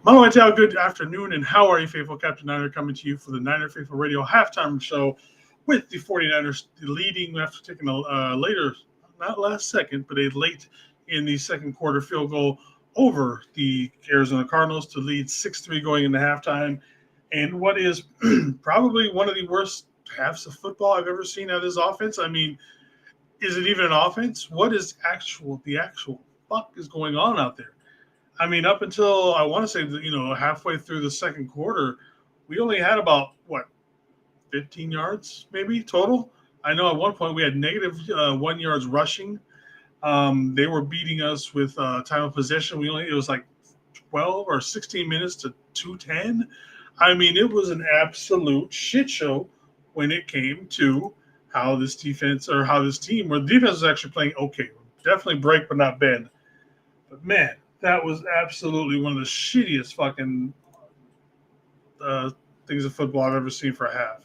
Mama Mateo, good afternoon, and how are you, faithful? CaptNiner coming to you for the Niner Faithful Radio halftime show with the 49ers leading after taking a later, not last second, but a late in the second quarter field goal over the Arizona Cardinals to lead 6-3 going into halftime. And what is probably one of the worst halves of football I've ever seen out of this offense. I mean, is it even an offense? What is the actual fuck is going on out there? I mean, up until I want to say that, halfway through the second quarter, we only had about what 15 yards maybe total. I know at one point we had negative 1 yards rushing. They were beating us with time of possession. It was like 12 or 16 minutes to 2:10. I mean, it was an absolute shit show when it came to how this defense or how this team, where the defense was actually playing okay, definitely break but not bend. But man, that was absolutely one of the shittiest fucking things of football I've ever seen for a half.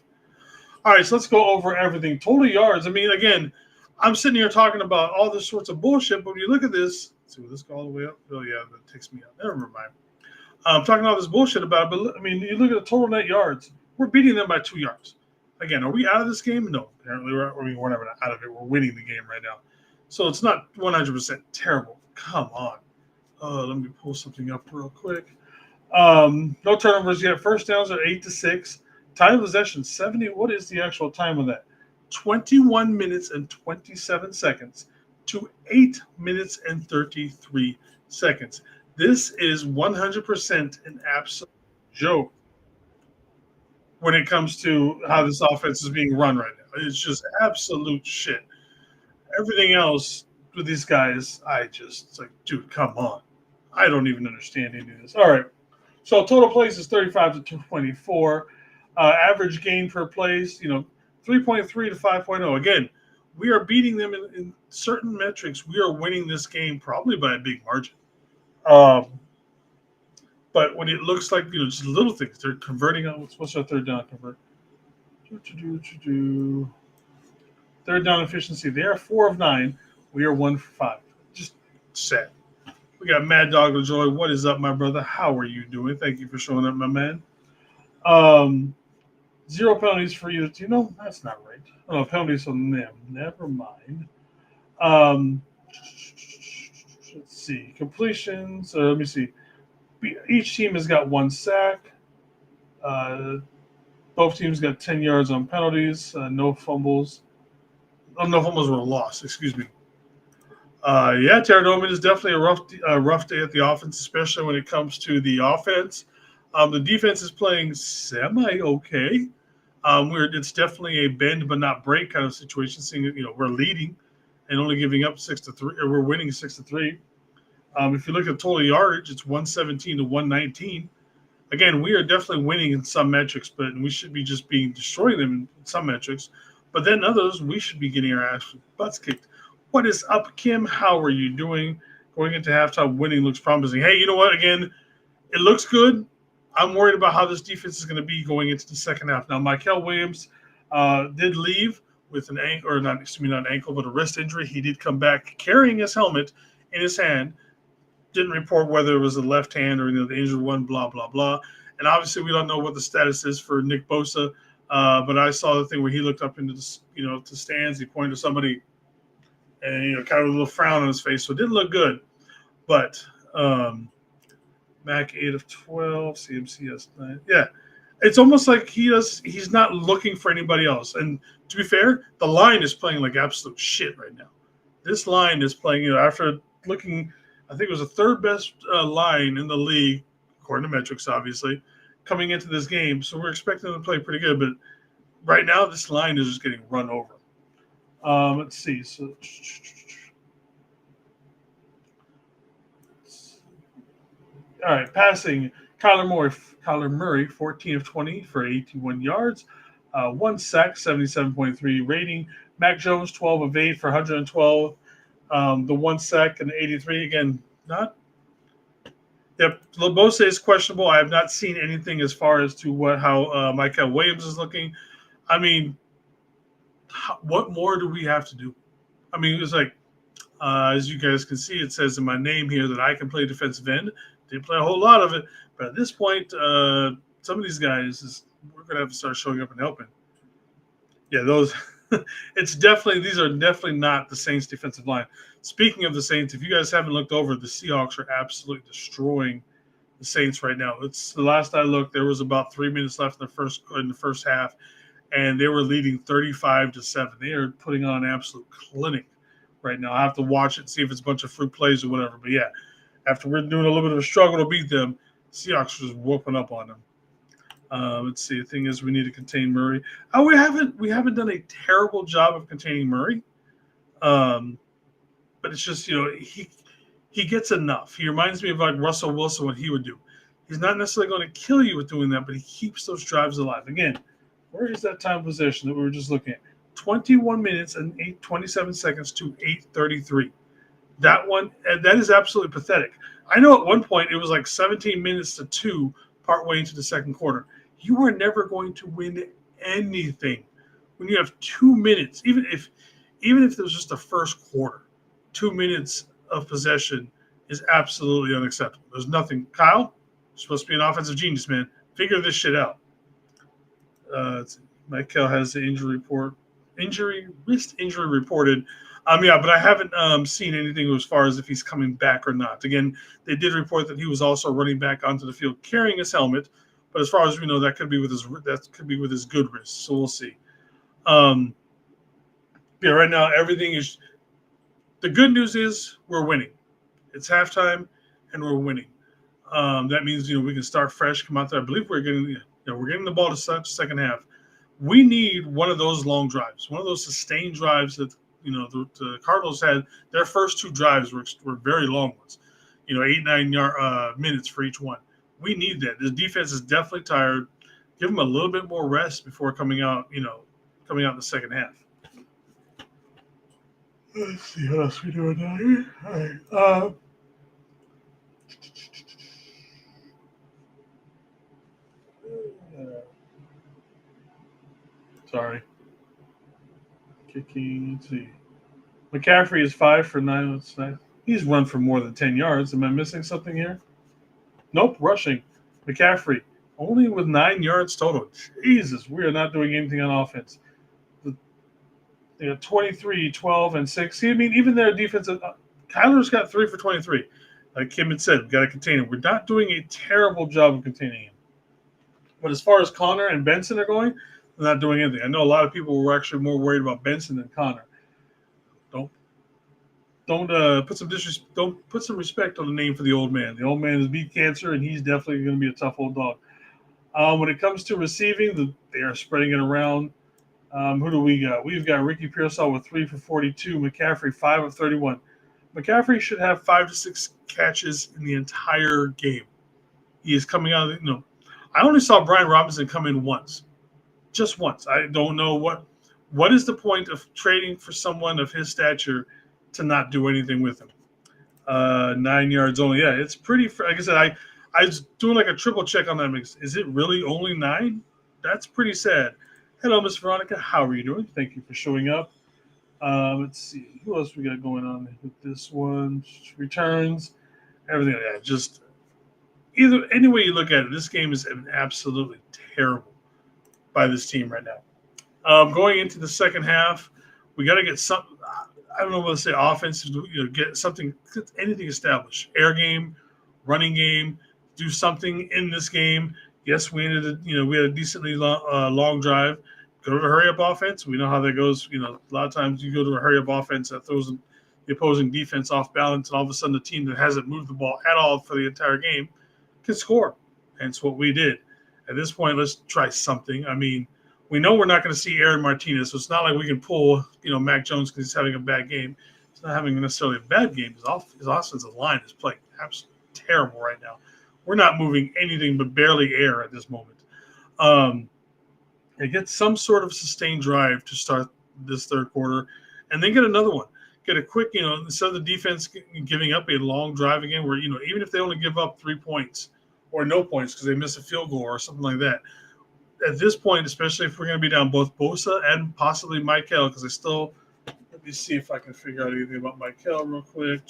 All right, so let's go over everything. Total yards. I mean, again, I'm sitting here talking about all this sorts of bullshit, but when you look at this, let's see, will this go all the way up? Oh, yeah, that takes me up. Never mind. I'm talking all this bullshit about it, but I mean, you look at the total net yards. We're beating them by 2 yards. Again, are we out of this game? No, apparently we're never out of it. We're winning the game right now. So it's not 100% terrible. Come on. Let me pull something up real quick. No turnovers yet. First downs are 8-6. Time of possession 70. What is the actual time of that? 21 minutes and 27 seconds to 8 minutes and 33 seconds. This is 100% an absolute joke when it comes to how this offense is being run right now. It's just absolute shit. Everything else with these guys, it's like, dude, come on. I don't even understand any of this. All right. So total plays is 35 to 224. Average gain per plays, 3.3 to 5.0. Again, we are beating them in certain metrics. We are winning this game probably by a big margin. But when it looks like, just little things, they're converting on what's our third down convert? Third down efficiency. They are 4 of 9. We are 1 for 5. Just sad. We got Mad Dog LaJoy. What is up, my brother? How are you doing? Thank you for showing up, my man. 0 penalties for you. That's not right. Oh, penalties on them. Never mind. Let's see. Completions. Let me see. Each team has got 1 sack. Both teams got 10 yards on penalties. No fumbles. Oh, no fumbles were a loss. Excuse me. Terry Doman is definitely a rough day at the offense, especially when it comes to the offense. The defense is playing semi-okay. It's definitely a bend but not break kind of situation. Seeing we're leading and only giving up 6-3, or we're winning 6-3. If you look at total yardage, it's 117 to 119. Again, we are definitely winning in some metrics, but we should be just destroying them in some metrics. But then others, we should be getting our butts kicked. What is up, Kim? How are you doing? Going into halftime, winning looks promising. Hey, you know what? Again, it looks good. I'm worried about how this defense is going to be going into the second half. Now, Michael Williams did leave with an ankle, or not an ankle, but a wrist injury. He did come back carrying his helmet in his hand. Didn't report whether it was the left hand or the injured one, blah, blah, blah. And obviously, we don't know what the status is for Nick Bosa. But I saw the thing where he looked up into the, to stands. He pointed to somebody and, kind of a little frown on his face. So it didn't look good. But Mac 8 of 12, CMCS 9. Yeah. It's almost like he's not looking for anybody else. And to be fair, the line is playing like absolute shit right now. This line is playing, after looking, I think it was the third best line in the league, according to metrics, obviously, coming into this game. So we're expecting them to play pretty good. But right now, this line is just getting run over. Let's see. So, all right, passing. Kyler Murray, 14 of 20 for 81 yards, 1 sack, 77.3 rating. Mac Jones, 12 of 8 for 112. The 1 sack and 83. Again, not. Yep, Bosa is questionable. I have not seen anything as far as to how Michael Williams is looking. I mean, what more do we have to do? I mean, it's like, as you guys can see, it says in my name here that I can play defensive end. Didn't play a whole lot of it, but at this point, some of these guys we're gonna have to start showing up and helping. Yeah, those. These are definitely not the Saints defensive line. Speaking of the Saints, if you guys haven't looked over, the Seahawks are absolutely destroying the Saints right now. It's the last I looked, there was about 3 minutes left in the first half, and they were leading 35-7. They are putting on an absolute clinic right now. I have to watch it and see if it's a bunch of fruit plays or whatever. But yeah, after we're doing a little bit of a struggle to beat them, Seahawks are just whooping up on them. Let's see. The thing is, we need to contain Murray. Oh, we haven't done a terrible job of containing Murray, but it's just he gets enough. He reminds me of like Russell Wilson, what he would do. He's not necessarily going to kill you with doing that, but he keeps those drives alive. Again, where is that time possession that we were just looking at? 21 minutes and 27 seconds to 8:33. That is absolutely pathetic. I know at one point it was like 17 minutes to 2 partway into the second quarter. You are never going to win anything when you have 2 minutes, even if there's just the first quarter. 2 minutes of possession is absolutely unacceptable. There's nothing. Kyle, you're supposed to be an offensive genius, man. Figure this shit out. Michael has the wrist injury reported. Yeah, but I haven't seen anything as far as if he's coming back or not. Again, they did report that he was also running back onto the field carrying his helmet, but as far as we know, that could be with his good wrist. So we'll see. Yeah, right now everything is. The good news is we're winning. It's halftime, and we're winning. That means we can start fresh, come out there. I believe we're getting the ball to start the second half. We need one of those long drives, one of those sustained drives that the Cardinals had. Their first 2 drives were very long ones, 8-9 minutes for each one. We need that. The defense is definitely tired. Give them a little bit more rest before coming out in the second half. Let's see what else we're doing now here. All right. Sorry. Kicking. Let's see. McCaffrey is 5 for 9. That's nice. He's run for more than 10 yards. Am I missing something here? Nope. Rushing. McCaffrey only with 9 yards total. Jesus, we are not doing anything on offense. 23, 12, and 6. I mean, even their defensive. Kyler's got 3 for 23. Like Kim had said, we've got to contain him. We're not doing a terrible job of containing him. But as far as Connor and Benson are going, they're not doing anything. I know a lot of people were actually more worried about Benson than Connor. Don't put some respect on the name for the old man. The old man has beat cancer, and he's definitely going to be a tough old dog. When it comes to receiving, they are spreading it around. Who do we got? We've got Ricky Pearsall with 3 for 42. McCaffrey 5 of 31. McCaffrey should have 5 to 6 catches in the entire game. He is coming out of I only saw Brian Robinson come in once, just once. I don't know what is the point of trading for someone of his stature to not do anything with him. 9 yards only. Yeah, it's pretty. Like I said, I was doing like a triple check on that. Is it really only 9? That's pretty sad. Hello, Miss Veronica. How are you doing? Thank you for showing up. Let's see. Who else we got going on with this one? Returns. Everything like that. Just any way you look at it, this game is absolutely terrible by this team right now. Going into the second half, we got to get something. I don't know what to say. Offense, get something, anything established. Air game, running game. Do something in this game. Yes, we ended. We had a decently long drive. Go to a hurry-up offense. We know how that goes. A lot of times you go to a hurry-up offense that throws the opposing defense off balance, and all of a sudden the team that hasn't moved the ball at all for the entire game can score. Hence what we did. At this point, let's try something. I mean, we know we're not going to see Aaron Martinez, so it's not like we can pull, Mac Jones because he's having a bad game. He's not having necessarily a bad game. His offensive line is playing absolutely terrible right now. We're not moving anything but barely air at this moment. Get some sort of sustained drive to start this third quarter, and then get another one. Get a quick, instead of the defense giving up a long drive again, where, even if they only give up 3 points or no points because they miss a field goal or something like that. At this point, especially if we're going to be down both Bosa and possibly Michael, because let me see if I can figure out anything about Michael real quick.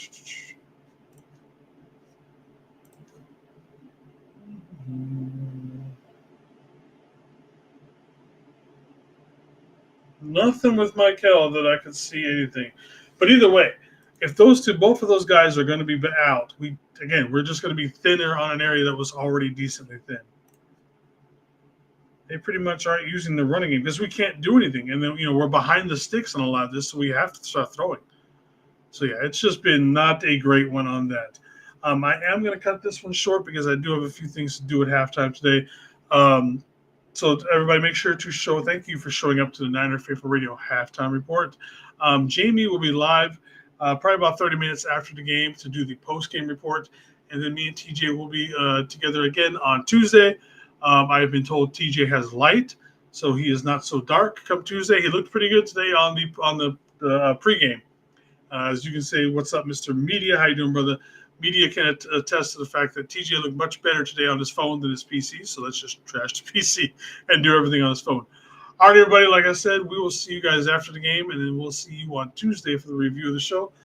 Nothing with Michael that I could see anything. But either way, if both of those guys are going to be out, we're just going to be thinner on an area that was already decently thin. They pretty much aren't using the running game because we can't do anything, and then we're behind the sticks on a lot of this, so we have to start throwing. So yeah, it's just been not a great one on that. I am going to cut this one short because I do have a few things to do at halftime today. So everybody, make sure to thank you for showing up to the Niner Faithful Radio halftime report. Jamie will be live probably about 30 minutes after the game to do the post game report, and then me and TJ will be together again on Tuesday. I have been told TJ has light, so he is not so dark come Tuesday. He looked pretty good today on the pregame. As you can say, what's up, Mr. Media? How you doing, brother? Media can attest to the fact that TJ looked much better today on his phone than his PC. So let's just trash the PC and do everything on his phone. All right, everybody. Like I said, we will see you guys after the game, and then we'll see you on Tuesday for the review of the show.